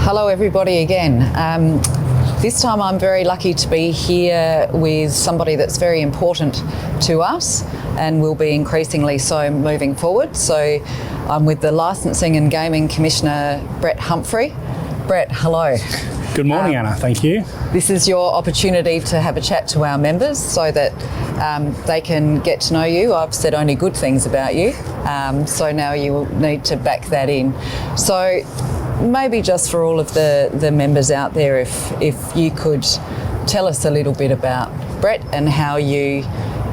Hello everybody again. This time I'm very lucky to be here with somebody that's very important to us and will be increasingly so moving forward. So I'm with the Licensing and Gaming Commissioner, Brett Humphrey. Brett, hello. Good morning, Anna. Thank you. This is your opportunity to have a chat to our members so that they can get to know you. I've said only good things about you, so now you need to back that in. So maybe just for all of the members out there, if you could tell us a little bit about Brett and how you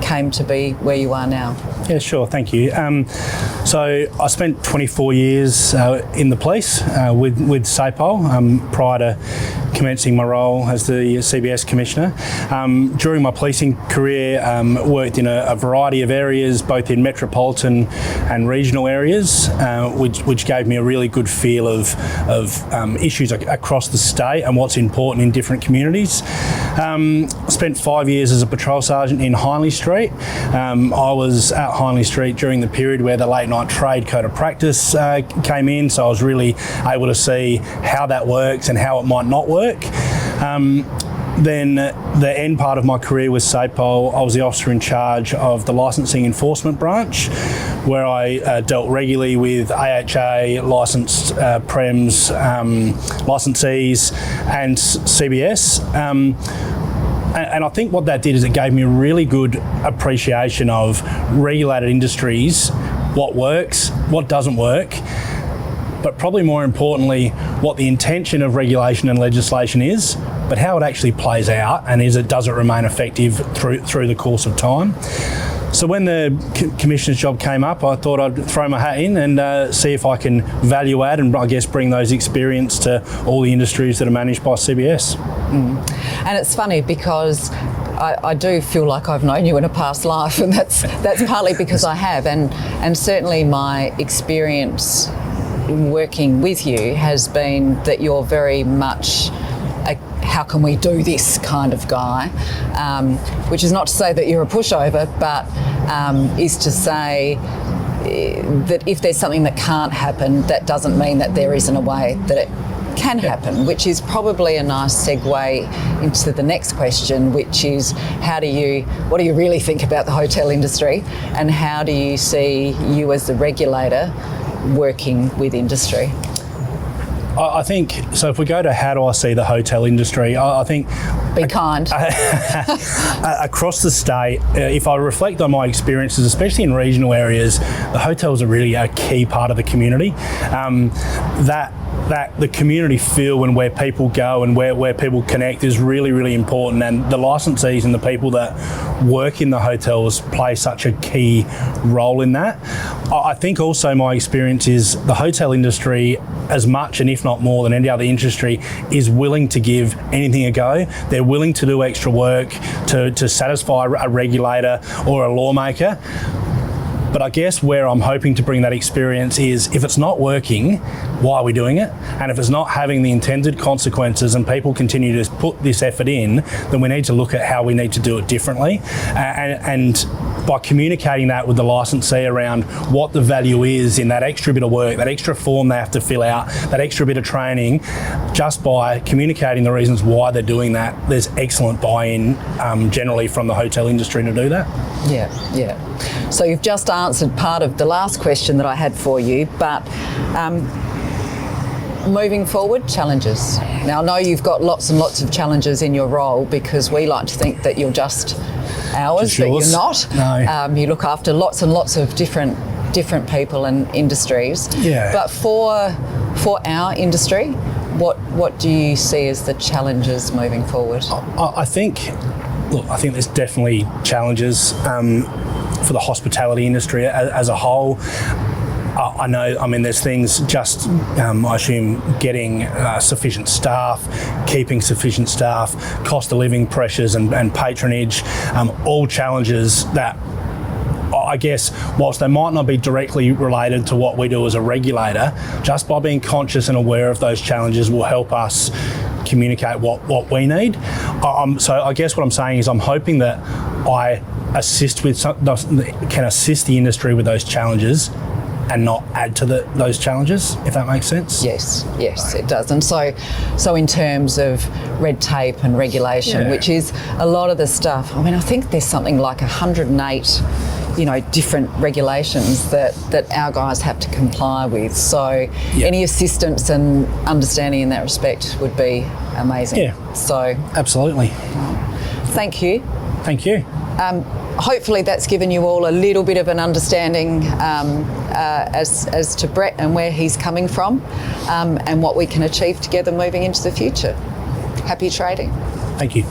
came to be where you are now. Yeah, sure. Thank you. So I spent 24 years in the police with SAPOL prior to commencing my role as the CBS Commissioner. During my policing career, worked in a variety of areas, both in metropolitan and regional areas, which gave me a really good feel of issues across the state and what's important in different communities. Spent 5 years as a patrol sergeant in Hindley Street. I was at Hindley Street during the period where the late night trade code of practice came in, so I was really able to see how that works and how it might not work. Then the end part of my career with SAPOL, I was the officer in charge of the licensing enforcement branch, where I dealt regularly with AHA licensed PREMs, licensees and CBS. And I think what that did is it gave me a really good appreciation of regulated industries, what works, what doesn't work, but probably more importantly, what the intention of regulation and legislation is, but how it actually plays out and does it remain effective through the course of time. So when the Commissioner's job came up, I thought I'd throw my hat in and see if I can value add and I guess bring those experience to all the industries that are managed by CBS. And it's funny because I do feel like I've known you in a past life, and that's partly because I have, and certainly my experience working with you has been that you're very much a how can we do this kind of guy, which is not to say that you're a pushover, but is to say that if there's something that can't happen, that doesn't mean that there isn't a way that it can happen, which is probably a nice segue into the next question, which is what do you really think about the hotel industry, and how do you see you as the regulator working with industry? I think, so if we go to how do I see the hotel industry, I think... Be kind. Across the state, if I reflect on my experiences, especially in regional areas, the hotels are really a key part of the community. That the community feel and where people go and where people connect is really, really important, and the licensees and the people that work in the hotels play such a key role in that. I think also my experience is the hotel industry, as much and if not more than any other industry, is willing to give anything a go. They're willing to do extra work to satisfy a regulator or a lawmaker. But I guess where I'm hoping to bring that experience is, if it's not working, why are we doing it? And if it's not having the intended consequences and people continue to put this effort in, then we need to look at how we need to do it differently. And by communicating that with the licensee around what the value is in that extra bit of work, that extra form they have to fill out, that extra bit of training, just by communicating the reasons why they're doing that, there's excellent buy-in generally from the hotel industry to do that. Yeah. So you've just answered part of the last question that I had for you, but moving forward, challenges. Now I know you've got lots and lots of challenges in your role, because we like to think that you're just ours, but you're not. No. You look after lots and lots of different different people and industries. Yeah. But for our industry, what do you see as the challenges moving forward? I think there's definitely challenges for the hospitality industry as a whole. There's things just, I assume, getting sufficient staff, keeping sufficient staff, cost of living pressures and patronage, all challenges that I guess, whilst they might not be directly related to what we do as a regulator, just by being conscious and aware of those challenges will help us communicate what we need. So I guess what I'm saying is I'm hoping that I can assist the industry with those challenges and not add to those challenges, if that makes sense. Yes, it does. And so in terms of red tape and regulation, which is a lot of the stuff, I mean, I think there's something like 108 different regulations that our guys have to comply with. So any assistance and understanding in that respect would be amazing. Yeah. So absolutely. Thank you. Thank you. Hopefully that's given you all a little bit of an understanding as to Brett and where he's coming from, and what we can achieve together moving into the future. Happy trading. Thank you.